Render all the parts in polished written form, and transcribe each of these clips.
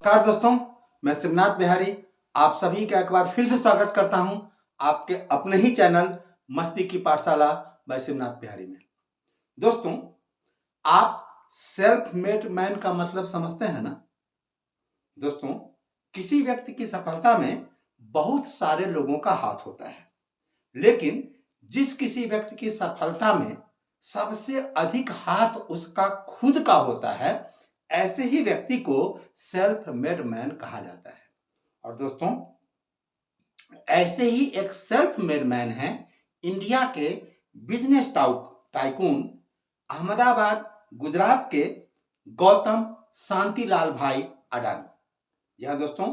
नमस्कार दोस्तों, मैं शिवनाथ बिहारी आप सभी का एक बार फिर से स्वागत करता हूं आपके अपने ही चैनल मस्ती की पाठशाला बाय शिवनाथ बिहारी में। दोस्तों, आप सेल्फ मेड मैन का मतलब समझते हैं ना। दोस्तों, किसी व्यक्ति की सफलता में बहुत सारे लोगों का हाथ होता है, लेकिन जिस किसी व्यक्ति की सफलता में सबसे अधिक हाथ उसका खुद का होता है, ऐसे ही व्यक्ति को सेल्फ मेड मैन कहा जाता है। और दोस्तों, ऐसे ही एक सेल्फ मेड मैन है इंडिया के बिजनेस टाइकून अहमदाबाद गुजरात के गौतम शांतिलाल भाई अडानी। यह दोस्तों,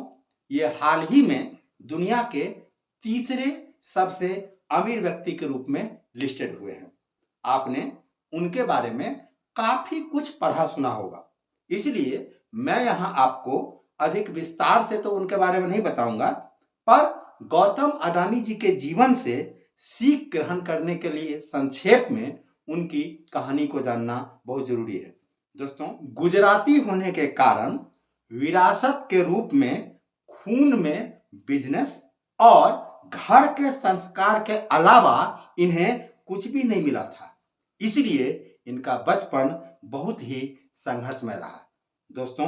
ये हाल ही में दुनिया के तीसरे सबसे अमीर व्यक्ति के रूप में लिस्टेड हुए हैं। आपने उनके बारे में काफी कुछ पढ़ा सुना होगा, इसलिए मैं यहां आपको अधिक विस्तार से तो उनके बारे में नहीं बताऊंगा, पर गौतम अडानी जी के जीवन से सीख ग्रहण करने के लिए संक्षेप में उनकी कहानी को जानना बहुत जरूरी है। दोस्तों, गुजराती होने के कारण विरासत के रूप में खून में बिजनेस और घर के संस्कार के अलावा इन्हें कुछ भी नहीं मिला था, इसलिए इनका बचपन बहुत ही संघर्षमय रहा। दोस्तों,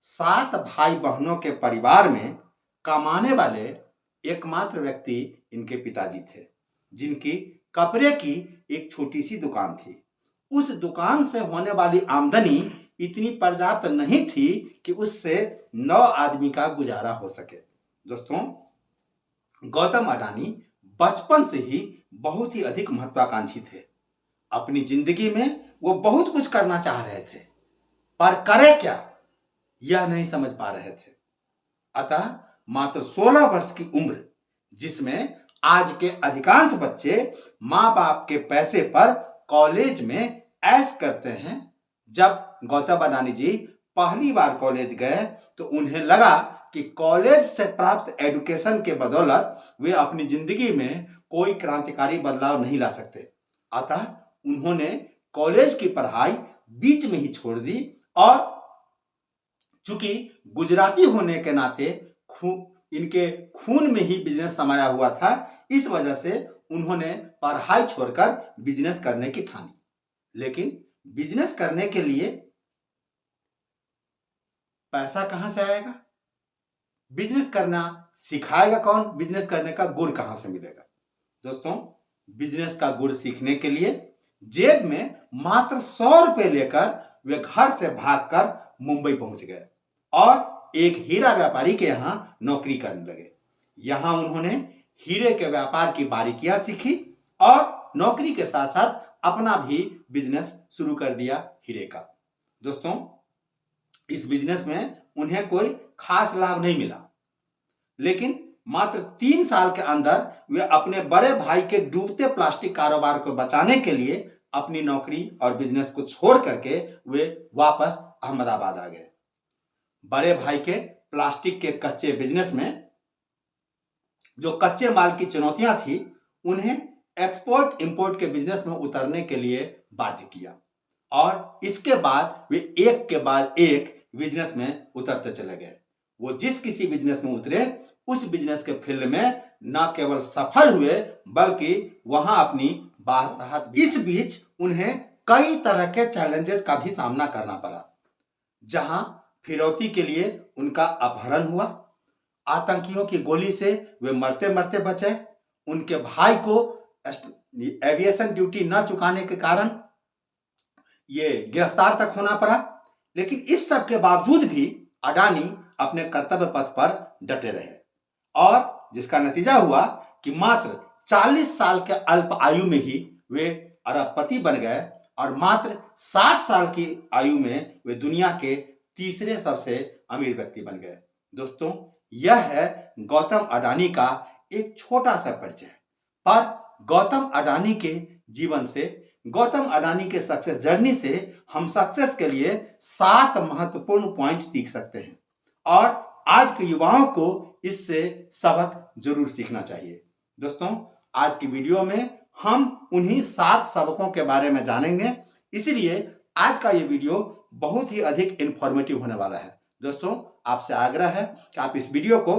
7 भाई बहनों के परिवार में कमाने वाले एकमात्र व्यक्ति इनके पिताजी थे, जिनकी कपड़े की एक छोटी सी दुकान थी। उस दुकान से होने वाली आमदनी इतनी पर्याप्त नहीं थी कि उससे 9 आदमी का गुजारा हो सके। दोस्तों, गौतम अडानी बचपन से ही बहुत ही अधिक महत्वाकांक्षी थे। अपनी जिंदगी में वो बहुत कुछ करना चाह रहे थे, पर करे क्या यह नहीं समझ पा रहे थे। अतः मात्र 16 वर्ष की उम्र, जिसमें आज के अधिकांश बच्चे माँ बाप के पैसे पर कॉलेज में ऐश करते हैं, जब गौतम अडानी जी पहली बार कॉलेज गए तो उन्हें लगा कि कॉलेज से प्राप्त एजुकेशन के बदौलत वे अपनी जिंदगी में कोई क्रांतिकारी बदलाव नहीं ला सकते। अतः उन्होंने कॉलेज की पढ़ाई बीच में ही छोड़ दी और चूंकि गुजराती होने के नाते इनके खून में ही बिजनेस समाया हुआ था, इस वजह से उन्होंने पढ़ाई छोड़कर बिजनेस करने की ठानी। लेकिन बिजनेस करने के लिए पैसा कहां से आएगा? बिजनेस करना सिखाएगा कौन? बिजनेस करने का गुण कहां से मिलेगा? दोस्तों, बिजनेस का गुण सीखने के लिए जेब में मात्र 100 रुपए लेकर वे घर से भागकर मुंबई पहुंच गए और एक हीरा व्यापारी के यहां नौकरी करने लगे। यहां उन्होंने हीरे के व्यापार की बारीकियां सीखी और नौकरी के साथ साथ अपना भी बिजनेस शुरू कर दिया हीरे का। दोस्तों, इस बिजनेस में उन्हें कोई खास लाभ नहीं मिला, लेकिन मात्र 3 साल के अंदर वे अपने बड़े भाई के डूबते प्लास्टिक कारोबार को बचाने के लिए अपनी नौकरी और बिजनेस को छोड़ करके वे वापस अहमदाबाद आ गए। बड़े भाई के प्लास्टिक के कच्चे बिजनेस में जो कच्चे माल की चुनौतियां थी, उन्हें एक्सपोर्ट इंपोर्ट के बिजनेस में उतरने के लिए बाध्य किया और इसके बाद वे एक के बाद एक बिजनेस में उतरते चले गए। वो जिस किसी बिजनेस में उतरे, उस बिजनेस के फील्ड में न केवल सफल हुए बल्कि वहां अपनी बादशाहत। इस बीच उन्हें कई तरह के चैलेंजेस का भी सामना करना पड़ा, जहां फिरौती के लिए उनका अपहरण हुआ, आतंकियों की गोली से वे मरते मरते बचे, उनके भाई को एविएशन ड्यूटी न चुकाने के कारण ये गिरफ्तार तक होना पड़ा। लेकिन इस सब के बावजूद भी अडानी अपने कर्तव्य पथ पर डटे रहे और जिसका नतीजा हुआ कि मात्र 40 साल के अल्प आयु में ही वे अरबपति बन गए और मात्र 60 साल की आयु में वे दुनिया के तीसरे सबसे अमीर व्यक्ति बन गए। दोस्तों, यह है गौतम अडानी का एक छोटा सा परिचय, पर गौतम अडानी के जीवन से, गौतम अडानी के सक्सेस जर्नी से हम सक्सेस के लिए 7 महत्वपूर्ण पॉइंट सीख सकते हैं और आज के युवाओं को इससे सबक जरूर सीखना चाहिए। दोस्तों, आज की वीडियो में हम उन्हीं 7 सबकों के बारे में जानेंगे, इसलिए आज का ये वीडियो बहुत ही अधिक इंफॉर्मेटिव होने वाला है। दोस्तों, आपसे आग्रह है कि आप इस वीडियो को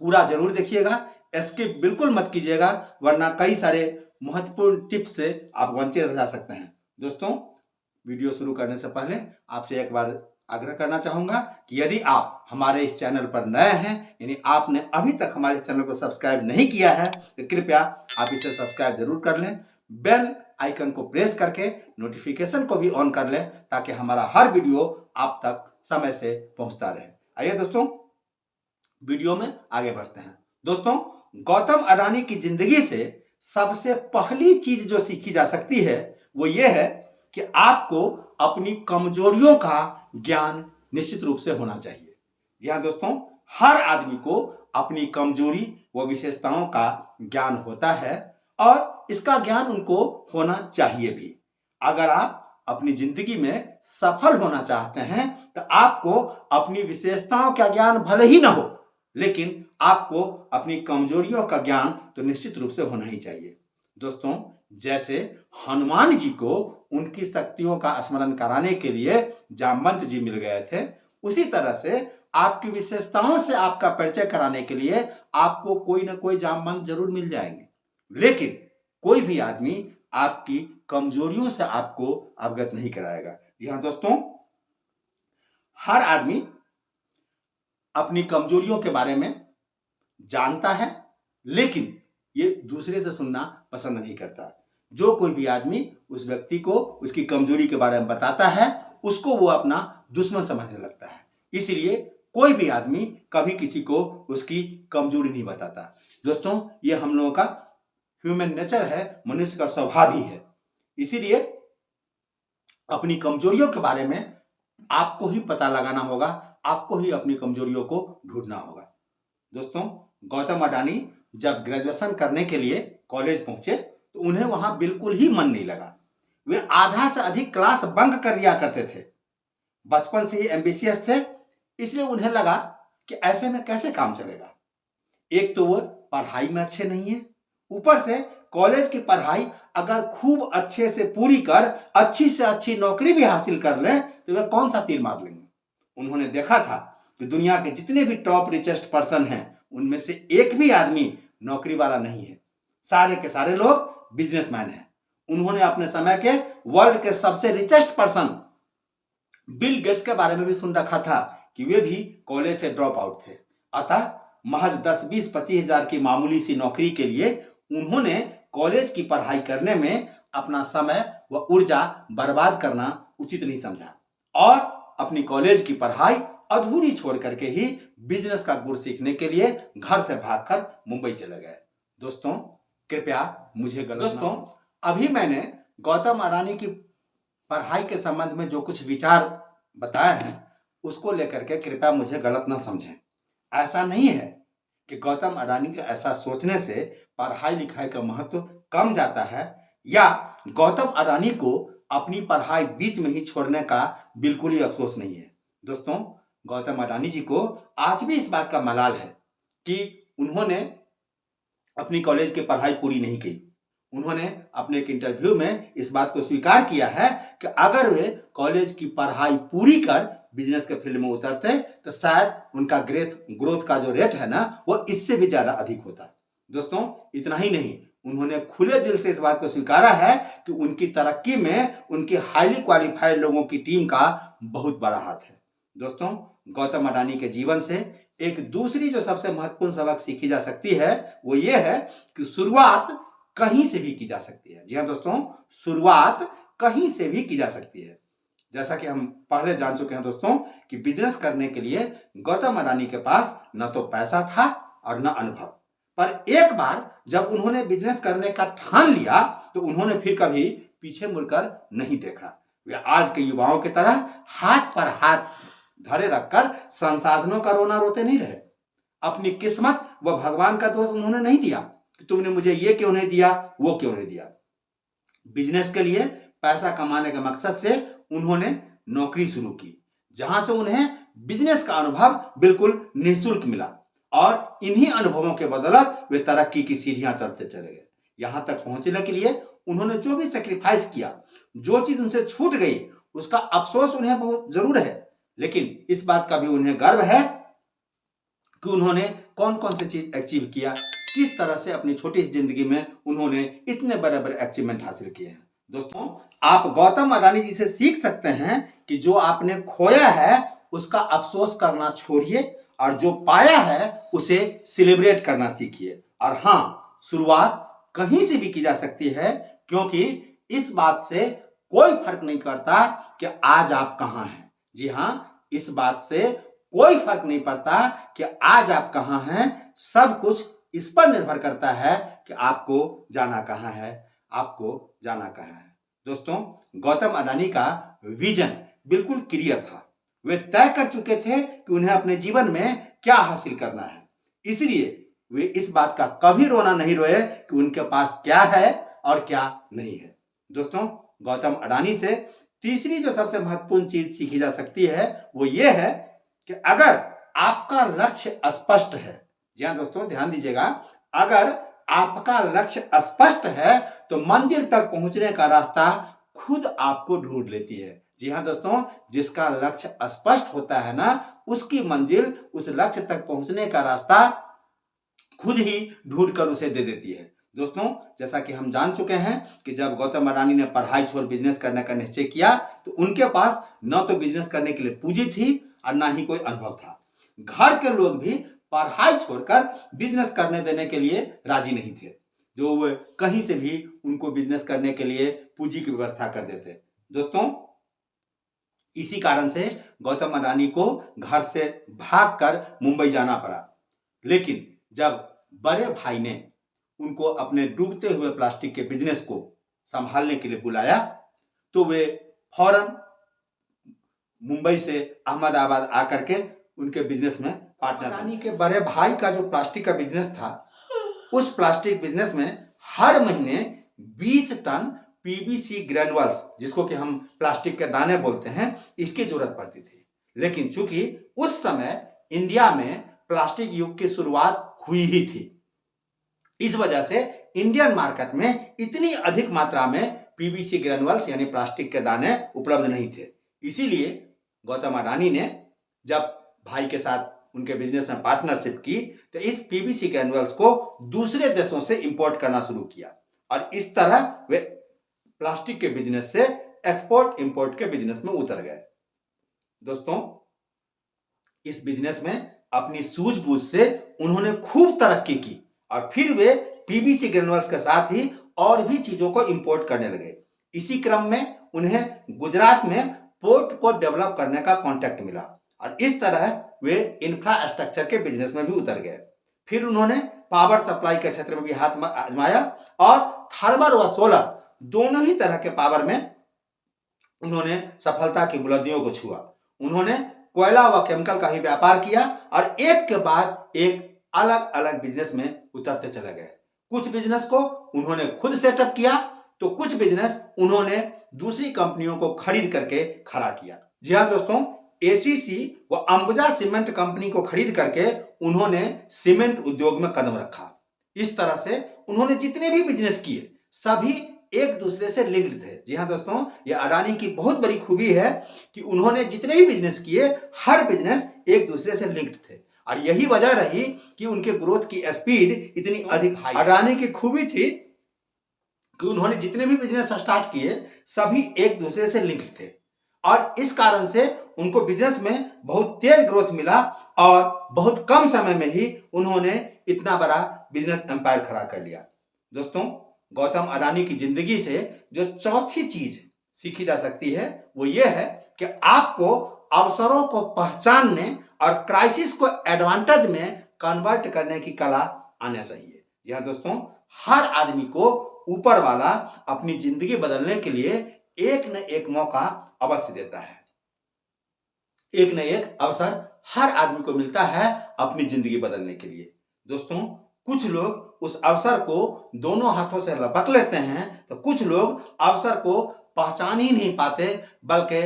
पूरा जरूर देखिएगा, स्किप बिल्कुल मत कीजिएगा, वरना कई सारे महत्वपूर्ण टिप्स से आप वंचित रह जा सकते हैं। दोस्तों, वीडियो शुरू करने से पहले आपसे एक बार आग्रह करना चाहूंगा कि यदि आप हमारे इस चैनल पर नए हैं, यानी आपने अभी तक हमारे इस चैनल को सब्सक्राइब नहीं किया है, तो कृपया आप इसे सब्सक्राइब जरूर कर लें। बेल आइकन को प्रेस करके नोटिफिकेशन को भी ऑन कर लें, ताकि हमारा हर वीडियो आप तक समय से पहुंचता रहे। आइए दोस्तों, वीडियो में आगे बढ़ते हैं। दोस्तों, गौतम अडानी की जिंदगी से सबसे पहली चीज जो सीखी जा सकती है वो ये है कि आपको अपनी कमजोरियों का ज्ञान निश्चित रूप से होना चाहिए। जी हाँ दोस्तों, हर आदमी को अपनी कमजोरी व विशेषताओं का ज्ञान होता है और इसका ज्ञान उनको होना चाहिए भी। अगर आप अपनी जिंदगी में सफल होना चाहते हैं तो आपको अपनी विशेषताओं का ज्ञान भले ही ना हो, लेकिन आपको अपनी कमजोरियों का ज्ञान तो निश्चित रूप से होना ही चाहिए। दोस्तों, जैसे हनुमान जी को उनकी शक्तियों का स्मरण कराने के लिए जामवंत जी मिल गए थे, उसी तरह से आपकी विशेषताओं से आपका परिचय कराने के लिए आपको कोई ना कोई जामवंत जरूर मिल जाएंगे, लेकिन कोई भी आदमी आपकी कमजोरियों से आपको अवगत नहीं कराएगा। जी हाँ दोस्तों, हर आदमी अपनी कमजोरियों के बारे में जानता है, लेकिन ये दूसरे से सुनना पसंद नहीं करता। जो कोई भी आदमी उस व्यक्ति को उसकी कमजोरी के बारे में बताता है, उसको वो अपना दुश्मन समझने लगता है। इसलिए कोई भी आदमी कभी किसी को उसकी कमजोरी नहीं बताता। दोस्तों, ये हम लोगों का ह्यूमन नेचर है, मनुष्य का स्वभाव ही है। इसीलिए अपनी कमजोरियों के बारे में आपको ही पता लगाना होगा, आपको ही अपनी कमजोरियों को ढूंढना होगा। दोस्तों, गौतम अडानी जब ग्रेजुएशन करने के लिए कॉलेज पहुंचे तो उन्हें वहां बिल्कुल ही मन नहीं लगा। वे आधा से अधिक क्लास बंक कर दिया करते थे। बचपन से ही एम्बिशियस थे, इसलिए उन्हें लगा कि ऐसे में कैसे काम चलेगा। एक तो वो पढ़ाई में अच्छे नहीं है, ऊपर से कॉलेज की पढ़ाई अगर खूब अच्छे से पूरी कर अच्छी से अच्छी नौकरी भी हासिल कर ले तो वे कौन सा तीर मार लेंगे। उन्होंने देखा था कि दुनिया के जितने भी टॉप रिचेस्ट पर्सन हैं, उनमें से एक भी आदमी नौकरी वाला नहीं है। सारे के सारे लोग बिजनेसमैन हैं। उन्होंने अपने समय के वर्ल्ड के सबसे रिचेस्ट पर्सन बिल गेट्स के बारे में भी सुन रखा था कि वे भी कॉलेज से ड्रॉप आउट थे। अतः महज 10, 20, 25 हजार की मामूली सी नौकरी के लिए उन्होंने कॉलेज की पढ़ाई करने में अपना समय व ऊर्जा बर्बाद करना उचित नहीं समझा और अपनी कॉलेज की पढ़ाई अधूरी छोड़ करके ही बिजनेस का गुर सीखने के लिए घर से भागकर मुंबई चले गए। दोस्तों, कृपया मुझे गलत दोस्तों, अभी मैंने गौतम अडानी की पढ़ाई के संबंध में जो कुछ विचार बताए हैं, उसको लेकर के कृपया मुझे गलत ना समझें। ऐसा नहीं है कि गौतम अडानी के ऐसा सोचने से पढ़ाई लिखाई का महत्व कम जाता है, या गौतम अडानी को अपनी पढ़ाई बीच में ही छोड़ने का बिल्कुल ही अफसोस नहीं है। दोस्तों, गौतम अडानी जी को आज भी इस बात का मलाल है कि उन्होंने अपनी कॉलेज की पढ़ाई पूरी नहीं की। उन्होंने अपने एक इंटरव्यू में इस बात को स्वीकार किया है कि अगर वे कॉलेज की पढ़ाई पूरी कर बिजनेस के फील्ड में उतरते तो शायद उनका ग्रोथ का जो रेट है ना, वो इससे भी ज्यादा अधिक होता। दोस्तों, इतना ही नहीं, उन्होंने खुले दिल से इस बात को स्वीकारा है कि उनकी तरक्की में उनके हाईली क्वालिफाइड लोगों की टीम का बहुत बड़ा हाथ है। दोस्तों, गौतम अडानी के जीवन से एक दूसरी जो सबसे महत्वपूर्ण सबक सीखी जा सकती है वो ये है कि शुरुआत कहीं से भी की जा सकती है। जी हाँ दोस्तों, शुरुआत कहीं से भी की जा सकती है। जैसा कि हम पहले जान चुके हैं दोस्तों कि बिजनेस करने के लिए गौतम अडानी के पास न तो पैसा था और न अनुभव, पर एक बार जब उन्होंने बिजनेस करने का ठान लिया तो उन्होंने फिर कभी पीछे मुड़कर नहीं देखा। वे आज के युवाओं की तरह हाथ पर हाथ धरे रखकर संसाधनों का रोना रोते नहीं रहे। अपनी किस्मत व भगवान का दोष उन्होंने नहीं दिया कि तुमने मुझे ये क्यों नहीं दिया, वो क्यों नहीं दिया। बिजनेस के लिए पैसा कमाने के मकसद से उन्होंने नौकरी शुरू की, जहां से उन्हें बिजनेस का अनुभव बिल्कुल निःशुल्क मिला और इन्हीं अनुभवों के बदौलत वे तरक्की की सीढ़ियां चढ़ते चले गए। यहां तक पहुंचने के लिए उन्होंने जो भी सेक्रीफाइस किया, जो चीज उनसे छूट गई, उसका अफसोस उन्हें बहुत जरूर है, लेकिन इस बात का भी उन्हें गर्व है कि उन्होंने कौन कौन सी चीज अचीव किया, किस तरह से अपनी छोटी सी जिंदगी में उन्होंने इतने बड़े बड़े अचीवमेंट हासिल किए हैं। दोस्तों, आप गौतम अडानी जी से सीख सकते हैं कि जो आपने खोया है उसका अफसोस करना छोड़िए और जो पाया है उसे सेलिब्रेट करना सीखिए। और हाँ, शुरुआत कहीं से भी की जा सकती है, क्योंकि इस बात से कोई फर्क नहीं करता कि आज आप कहां हैं। जी हाँ, इस बात से कोई फर्क नहीं पड़ता कि आज आप कहां हैं। सब कुछ इस पर निर्भर करता है कि आपको जाना कहां है, आपको जाना कहां है। दोस्तों, गौतम अडानी का विजन बिल्कुल क्लियर था। वे तय कर चुके थे कि उन्हें अपने जीवन में क्या हासिल करना है, इसलिए वे इस बात का कभी रोना नहीं रोए कि उनके पास क्या है और क्या नहीं है। दोस्तों, गौतम अडानी से तीसरी जो सबसे महत्वपूर्ण चीज सीखी जा सकती है वो ये है कि अगर आपका लक्ष्य स्पष्ट है, जी हाँ दोस्तों ध्यान दीजिएगा, अगर आपका लक्ष्य स्पष्ट है तो मंजिल तक पहुंचने का रास्ता खुद आपको ढूंढ लेती है। जी हाँ दोस्तों, जिसका लक्ष्य स्पष्ट होता है ना, उसकी मंजिल, उस लक्ष्य तक पहुंचने का रास्ता खुद ही ढूंढकर उसे दे देती है। दोस्तों, जैसा कि हम जान चुके हैं कि जब गौतम अडानी ने पढ़ाई छोड़ बिजनेस करने का निश्चय किया तो उनके पास न तो बिजनेस करने के लिए पूंजी थी और ना ही कोई अनुभव था। घर के लोग भी पढ़ाई छोड़कर बिजनेस करने देने के लिए राजी नहीं थे, जो वो कहीं से भी उनको बिजनेस करने के लिए पूंजी की व्यवस्था कर देते। दोस्तों, इसी कारण से गौतम अडानी को घर से भागकर मुंबई जाना पड़ा। लेकिन जब बड़े भाई ने उनको अपने डूबते हुए प्लास्टिक के बिजनेस को संभालने के लिए बुलाया तो वे फौरन मुंबई से अहमदाबाद आकर के उनके बिजनेस में पार्टनर। अडानी के बड़े भाई का जो प्लास्टिक का बिजनेस था, उस प्लास्टिक बिजनेस में हर महीने 20 टन पीवीसी ग्रैनुअल्स, जिसको कि हम प्लास्टिक के दाने बोलते हैं, इसकी जरूरत पड़ती थी। लेकिन चूंकि उस समय इंडिया में प्लास्टिक युग की शुरुआत हुई ही थी, इस वजह से इंडियन मार्केट में इतनी अधिक मात्रा में पीवीसी ग्रैनुअल्स यानी प्लास्टिक के दाने उपलब्ध नहीं थे। इसीलिए गौतम अडानी ने जब भाई के साथ उनके बिजनेस में पार्टनरशिप की तो इस पीवीसी ग्रैनुअल्स को दूसरे देशों से इंपोर्ट करना शुरू किया और इस तरह वे प्लास्टिक के बिजनेस से एक्सपोर्ट इंपोर्ट के बिजनेस में उतर गए। दोस्तों, इस बिजनेस में अपनी सूझबूझ से उन्होंने खूब तरक्की की और फिर वे पीवीसी ग्रैनुअल्स के साथ ही और भी चीजों को इंपोर्ट करने लगे। इसी क्रम में उन्हें गुजरात में पोर्ट को डेवलप करने का कॉन्ट्रैक्ट मिला और इस तरह वे इंफ्रास्ट्रक्चर के बिजनेस में भी उतर गए। फिर उन्होंने पावर सप्लाई के क्षेत्र में भी हाथ आजमाया और थर्मल व सोलर दोनों ही तरह के पावर में उन्होंने सफलता की बुलंदियों को छुआ। उन्होंने कोयला व केमिकल का ही व्यापार किया और एक के बाद एक अलग अलग बिजनेस में उतरते चले गए। कुछ बिजनेस को उन्होंने खुद सेटअप किया तो कुछ बिजनेस उन्होंने दूसरी कंपनियों को खरीद करके खड़ा किया। जी हाँ दोस्तों, एसीसी व अंबुजा सीमेंट कंपनी को खरीद करके उन्होंने सीमेंट उद्योग में कदम रखा। इस तरह से उन्होंने जितने भी बिजनेस किए सभी एक दूसरे से लिंक्ड थे। जी हाँ दोस्तों, ये अडानी की बहुत बड़ी खूबी है कि उन्होंने जितने भी बिजनेस किए हर बिजनेस एक दूसरे से लिंक्ड थे और यही वजह रही कि उनके ग्रोथ की स्पीड इतनी अधिक हाई। अडानी की खूबी थी कि उन्होंने जितने भी बिजनेस स्टार्ट किए सभी एक दूसरे से लिंक्ड थे और इस कारण से उनको बिजनेस में बहुत तेज ग्रोथ मिला और बहुत कम समय में ही उन्होंने इतना बड़ा बिजनेस एम्पायर खड़ा कर लिया। दोस्तों, गौतम अडानी की जिंदगी से जो चौथी चीज सीखी जा सकती है वो ये है कि आपको अवसरों को पहचानने और क्राइसिस को एडवांटेज में कन्वर्ट करने की कला आना चाहिए। यह दोस्तों, हर आदमी को ऊपर वाला अपनी जिंदगी बदलने के लिए एक न एक मौका अवश्य देता है। एक न एक अवसर हर आदमी को मिलता है अपनी जिंदगी बदलने के लिए। दोस्तों, कुछ लोग उस अवसर को दोनों हाथों से लपक लेते हैं तो कुछ लोग अवसर को पहचान ही नहीं पाते, बल्कि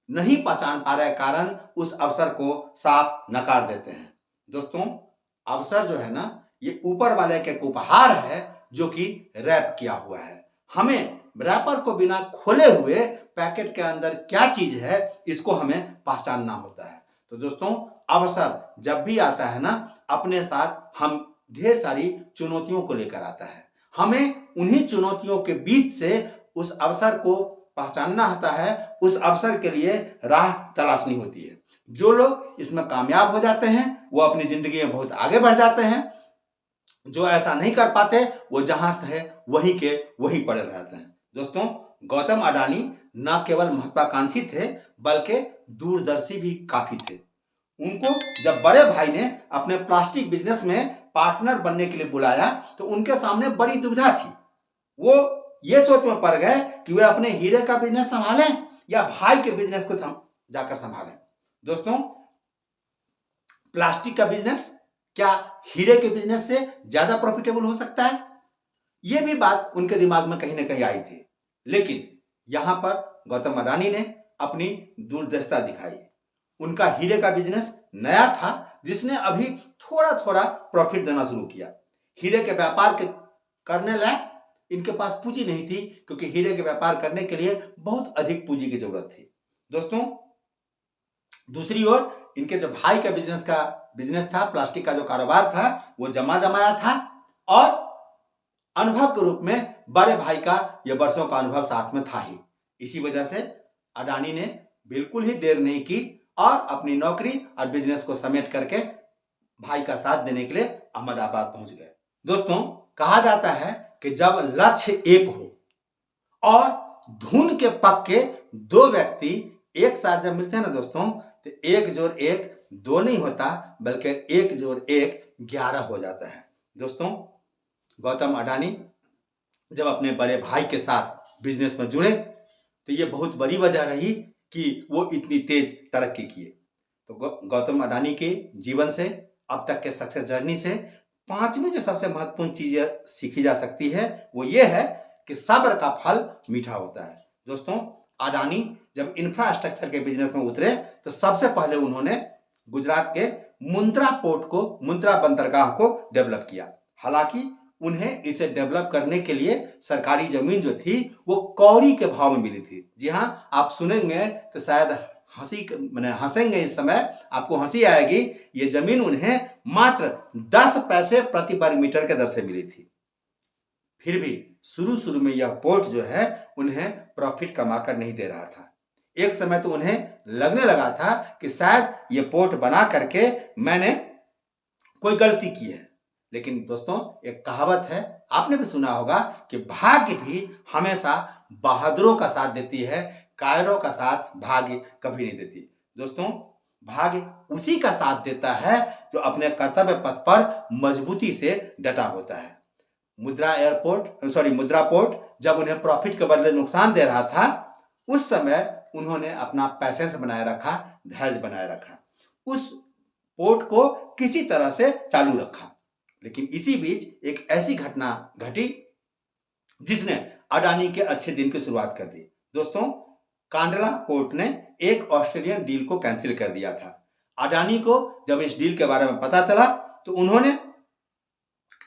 नहीं पहचान पा रहे कारण उस अवसर को साफ नकार देते हैं। दोस्तों, अवसर जो है ना, ये ऊपर वाले के उपहार है जो कि रैप किया हुआ है। हमें रैपर को बिना खोले हुए पैकेट के अंदर क्या चीज है इसको हमें पहचानना होता है। तो दोस्तों, अवसर जब भी आता है ना, अपने साथ हम ढेर सारी चुनौतियों को लेकर आता है। हमें उन्हीं चुनौतियों के बीच से उस अवसर को पहचानना होता है, उस अवसर के लिए राह तलाशनी होती है। जो लोग इसमें कामयाब हो जाते हैं वो अपनी जिंदगी में बहुत आगे बढ़ जाते हैं। जो ऐसा नहीं कर पाते वो जहां है वहीं के वहीं पड़े रहते हैं। दोस्तों, गौतम अडानी न केवल महत्वाकांक्षी थे बल्कि दूरदर्शी भी काफी थे। उनको जब बड़े भाई ने अपने प्लास्टिक बिजनेस में पार्टनर बनने के लिए बुलाया तो उनके सामने बड़ी दुविधा थी। वो ये सोच में पड़ गए कि वे अपने हीरे का बिजनेस संभालें या भाई के बिजनेस को जाकर संभालें। दोस्तों, प्लास्टिक का बिजनेस क्या हीरे के बिजनेस से ज्यादा प्रॉफिटेबल हो सकता है? यह भी बात उनके दिमाग में कहीं ना कहीं आई थी। लेकिन यहां पर गौतम अडानी ने अपनी दूरदर्शिता दिखाई। उनका हीरे का बिजनेस नया था जिसने अभी थोड़ा थोड़ा प्रॉफिट देना शुरू किया। हीरे के व्यापार के करने लायक इनके पास पूंजी नहीं थी, क्योंकि हीरे के व्यापार करने के लिए बहुत अधिक पूंजी की जरूरत थी। दोस्तों, दूसरी ओर इनके जो भाई का बिजनेस था, प्लास्टिक का जो कारोबार था, वो जमाया था और अनुभव के रूप में बड़े भाई का यह वर्षों का अनुभव साथ में था ही। इसी वजह से अडानी ने बिल्कुल ही देर नहीं की और अपनी नौकरी और बिजनेस को समेट करके भाई का साथ देने के लिए अहमदाबाद पहुंच गए। दोस्तों, कहा जाता है कि जब लक्ष्य एक हो और धुन के पक्के दो व्यक्ति एक साथ जब मिलते हैं ना दोस्तों, तो 1 जोड़ 1 2 नहीं होता बल्कि 1 जोड़ 1 11 हो जाता है। दोस्तों, गौतम अडानी जब अपने बड़े भाई के साथ बिजनेस में जुड़े तो ये बहुत बड़ी वजह रही कि वो इतनी तेज तरक्की किए। तो गौतम अडानी के जीवन से, अब तक के सक्सेस जर्नी से 5वीं जो सबसे महत्वपूर्ण चीज सीखी जा सकती है वो ये है कि सब्र का फल मीठा होता है। दोस्तों, अडानी जब इंफ्रास्ट्रक्चर के बिजनेस में उतरे तो सबसे पहले उन्होंने गुजरात के मुंद्रा बंदरगाह को डेवलप किया। हालांकि उन्हें इसे डेवलप करने के लिए सरकारी जमीन जो थी वो कौड़ी के भाव में मिली थी। जी हाँ, आप सुनेंगे तो शायद हंसेंगे, इस समय आपको हंसी आएगी। ये जमीन उन्हें मात्र 10 पैसे प्रति वर्ग मीटर के दर से मिली थी। फिर भी शुरू में यह पोर्ट जो है उन्हें प्रॉफिट कमाकर नहीं दे रहा था। एक समय तो उन्हें लगने लगा था कि शायद ये पोर्ट बना करके मैंने कोई गलती की है। लेकिन दोस्तों, एक कहावत है, आपने भी सुना होगा कि भाग्य भी हमेशा बहादुरों का साथ देती है, कायरों का साथ भाग्य कभी नहीं देती। दोस्तों, भाग्य उसी का साथ देता है जो अपने कर्तव्य पथ पर मजबूती से डटा होता है। मुद्रा पोर्ट जब उन्हें प्रॉफिट के बदले नुकसान दे रहा था, उस समय उन्होंने अपना पैसेंस बनाए रखा, धैर्य बनाए रखा, उस पोर्ट को किसी तरह से चालू रखा। लेकिन इसी बीच एक ऐसी घटना घटी जिसने अडानी के अच्छे दिन की शुरुआत कर दी। दोस्तों, कांडला पोर्ट ने एक ऑस्ट्रेलियन डील को कैंसिल कर दिया था। अडानी को जब इस डील के बारे में पता चला तो उन्होंने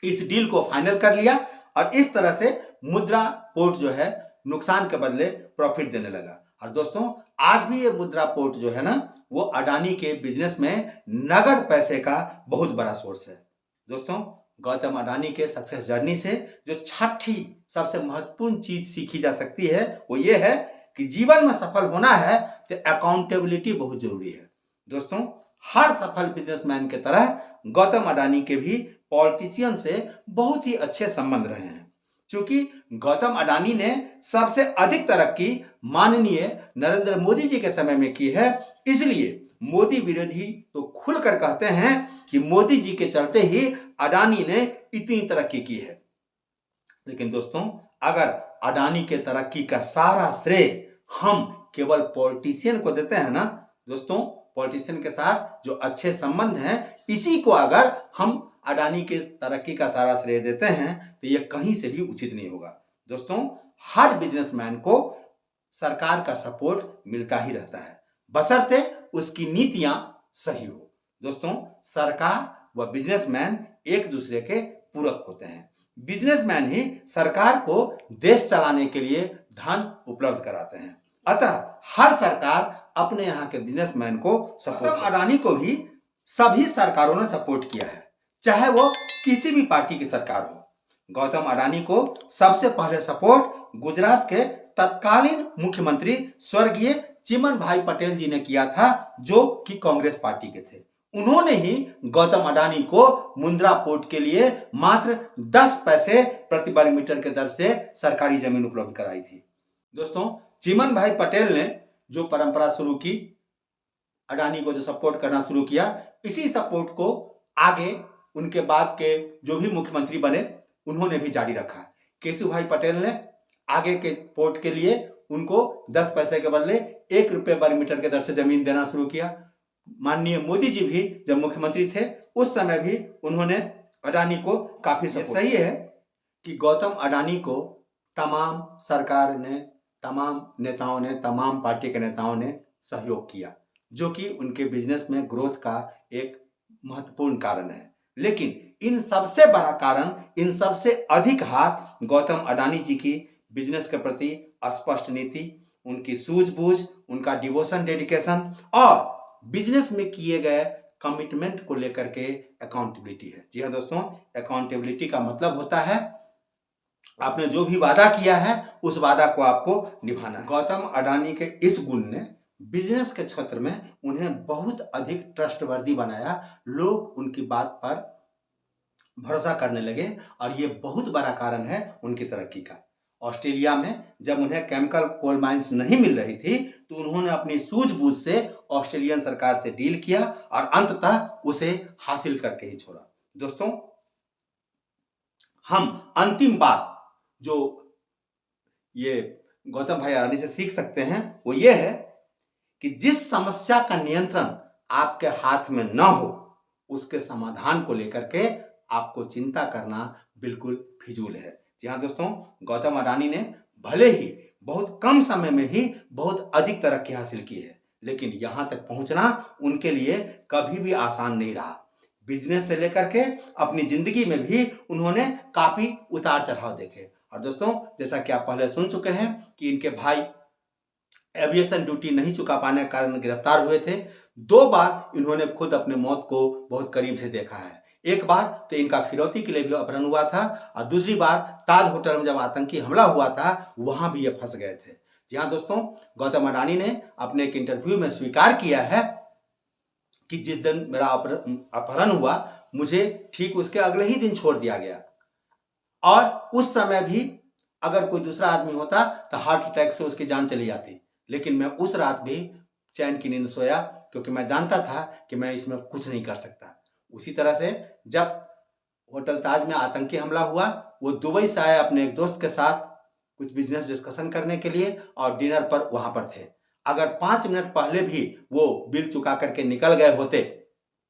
इस डील को फाइनल कर लिया और इस तरह से मुद्रा पोर्ट जो है नुकसान के बदले प्रॉफिट देने लगा। और दोस्तों, आज भी ये मुद्रा पोर्ट जो है ना, वो अडानी के बिजनेस में नगद पैसे का बहुत बड़ा सोर्स है। दोस्तों, गौतम अडानी के सक्सेस जर्नी से जो छठी सबसे महत्वपूर्ण चीज सीखी जा सकती है वो ये है कि जीवन में सफल होना है तो अकाउंटेबिलिटी बहुत जरूरी है। दोस्तों, हर सफल बिजनेसमैन के तरह गौतम अडानी के भी पॉलिटिशियन से बहुत ही अच्छे संबंध रहे हैं। क्योंकि गौतम अडानी ने सबसे अधिक तरक्की माननीय नरेंद्र मोदी जी के समय में की है, इसलिए मोदी विरोधी तो खुलकर कहते हैं कि मोदी जी के चलते ही अडानी ने इतनी तरक्की की है। लेकिन दोस्तों, अगर अडानी के तरक्की का सारा श्रेय हम केवल पॉलिटिशियन को देते हैं ना दोस्तों, पॉलिटिशियन के साथ जो अच्छे संबंध हैं, इसी को अगर हम अडानी के तरक्की का सारा श्रेय देते हैं तो ये कहीं से भी उचित नहीं होगा। दोस्तों, हर बिजनेसमैन को सरकार का सपोर्ट मिलता ही रहता है, बशर्ते उसकी नीतियां सही हो। दोस्तों, सरकार व बिजनेसमैन एक दूसरे के पूरक होते हैं। बिजनेसमैन ही सरकार को देश चलाने के लिए धन उपलब्ध कराते हैं। अतः हर सरकार अपने यहाँ के बिजनेसमैन को सपोर्ट, अडानी को भी सभी सरकारों ने सपोर्ट किया है, चाहे वो किसी भी पार्टी की सरकार हो। गौतम अडानी को सबसे पहले सपोर्ट गुजरात के तत्कालीन मुख्यमंत्री स्वर्गीय चिमन भाई पटेल जी ने किया था, जो कि कांग्रेस पार्टी के थे। उन्होंने ही गौतम अडानी को मुंद्रा पोर्ट के लिए मात्र 10 पैसे प्रति वर्ग मीटर के दर से सरकारी जमीन उपलब्ध कराई थी। दोस्तों, चिमन भाई पटेल ने जो परंपरा शुरू की, अडानी को जो सपोर्ट करना शुरू किया, इसी सपोर्ट को आगे उनके बाद के जो भी मुख्यमंत्री बने उन्होंने भी जारी रखा। केशु भाई पटेल ने आगे के पोर्ट के लिए उनको 10 पैसे के बदले 1 रुपये वर्ग मीटर के दर से जमीन देना शुरू किया। माननीय मोदी जी भी जब मुख्यमंत्री थे उस समय भी उन्होंने अडानी को काफी सपोर्ट। सही है कि गौतम अडानी को तमाम सरकार ने, तमाम नेताओं ने, तमाम पार्टी के नेताओं ने सहयोग किया, जो कि उनके बिजनेस में ग्रोथ का एक महत्वपूर्ण कारण है। लेकिन इन सबसे बड़ा कारण, इन सबसे अधिक हाथ गौतम अडानी जी की बिजनेस के प्रति स्पष्ट नीति, उनकी सूझबूझ, उनका डिवोशन, डेडिकेशन और बिजनेस में किए गए कमिटमेंट को लेकर के अकाउंटेबिलिटी है। जी हाँ दोस्तों, अकाउंटेबिलिटी का मतलब होता है आपने जो भी वादा किया है उस वादा को आपको निभाना है। गौतम अडानी के इस गुण ने बिजनेस के क्षेत्र में उन्हें बहुत अधिक ट्रस्टवर्दी बनाया। लोग उनकी बात पर भरोसा करने लगे और ये बहुत बड़ा कारण है उनकी तरक्की का। ऑस्ट्रेलिया में जब उन्हें केमिकल कोल माइंस नहीं मिल रही थी तो उन्होंने अपनी सूझबूझ से ऑस्ट्रेलियन सरकार से डील किया और अंततः उसे हासिल करके ही छोड़ा। दोस्तों, हम अंतिम बात जो ये गौतम भाई अडानी से सीख सकते हैं वो ये है कि जिस समस्या का नियंत्रण आपके हाथ में न हो उसके समाधान को लेकर के आपको चिंता करना बिल्कुल फिजूल है। जी हाँ दोस्तों, गौतम अडानी ने भले ही बहुत कम समय में ही बहुत अधिक तरक्की हासिल की है, लेकिन यहाँ तक पहुँचना उनके लिए कभी भी आसान नहीं रहा। बिजनेस से लेकर के अपनी जिंदगी में भी उन्होंने काफी उतार चढ़ाव देखे। और दोस्तों, जैसा कि आप पहले सुन चुके हैं कि इनके भाई एविएशन ड्यूटी नहीं चुका पाने के कारण गिरफ्तार हुए थे। 2 बार इन्होंने खुद अपने मौत को बहुत करीब से देखा है। एक बार तो इनका फिरौती के लिए भी अपहरण हुआ था और दूसरी बार ताज होटल में जब आतंकी हमला हुआ था वहां भी ये फंस गए थे। जी हाँ दोस्तों, गौतम अडानी ने अपने एक इंटरव्यू में स्वीकार किया है कि जिस दिन मेरा अपहरण हुआ मुझे ठीक उसके अगले ही दिन छोड़ दिया गया और उस समय भी अगर कोई दूसरा आदमी होता तो हार्ट अटैक से उसकी जान चली जाती, लेकिन मैं उस रात भी चैन की नींद सोया क्योंकि मैं जानता था कि मैं इसमें कुछ नहीं कर सकता। उसी तरह से जब होटल ताज में आतंकी हमला हुआ, वो दुबई से आए अपने एक दोस्त के साथ कुछ बिजनेस डिस्कशन करने के लिए और डिनर पर वहां पर थे। अगर 5 मिनट पहले भी वो बिल चुका करके निकल गए होते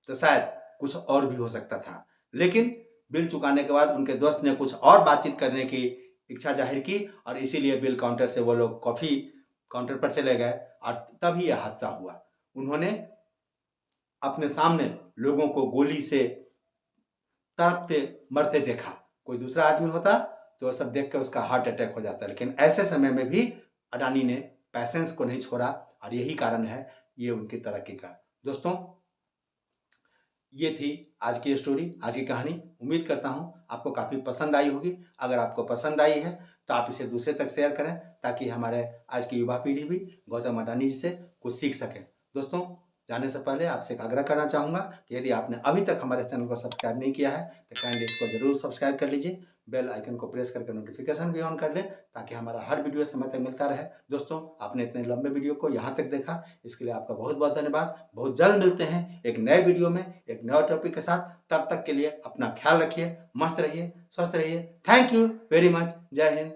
तो शायद कुछ और भी हो सकता था, लेकिन बिल चुकाने के बाद उनके दोस्त ने कुछ और बातचीत करने की इच्छा जाहिर की और इसीलिए बिल काउंटर से वो लोग कॉफी काउंटर पर चले गए और तभी यह हादसा हुआ। उन्होंने अपने सामने लोगों को गोली से तड़पते मरते देखा। कोई दूसरा आदमी होता तो सब देख कर उसका हार्ट अटैक हो जाता, लेकिन ऐसे समय में भी अडानी ने पैसेंस को नहीं छोड़ा और यही कारण है ये उनकी तरक्की का। दोस्तों, ये थी आज की स्टोरी, आज की कहानी। उम्मीद करता हूँ आपको काफ़ी पसंद आई होगी। अगर आपको पसंद आई है तो आप इसे दूसरे तक शेयर करें ताकि हमारे आज की युवा पीढ़ी भी गौतम अडानी जी से कुछ सीख सके। दोस्तों, जाने से पहले आपसे एक आग्रह करना चाहूँगा कि यदि आपने अभी तक हमारे चैनल को सब्सक्राइब नहीं किया है तो काइंडली इसको जरूर सब्सक्राइब कर लीजिए। बेल आइकन को प्रेस करके नोटिफिकेशन भी ऑन कर लें ताकि हमारा हर वीडियो समय तक मिलता रहे। दोस्तों, आपने इतने लंबे वीडियो को यहाँ तक देखा, इसके लिए आपका बहुत बहुत धन्यवाद। बहुत जल्द मिलते हैं एक नए वीडियो में एक नए टॉपिक के साथ। तब तक के लिए अपना ख्याल रखिए, मस्त रहिए, स्वस्थ रहिए। Thank you very much. जय हिंद।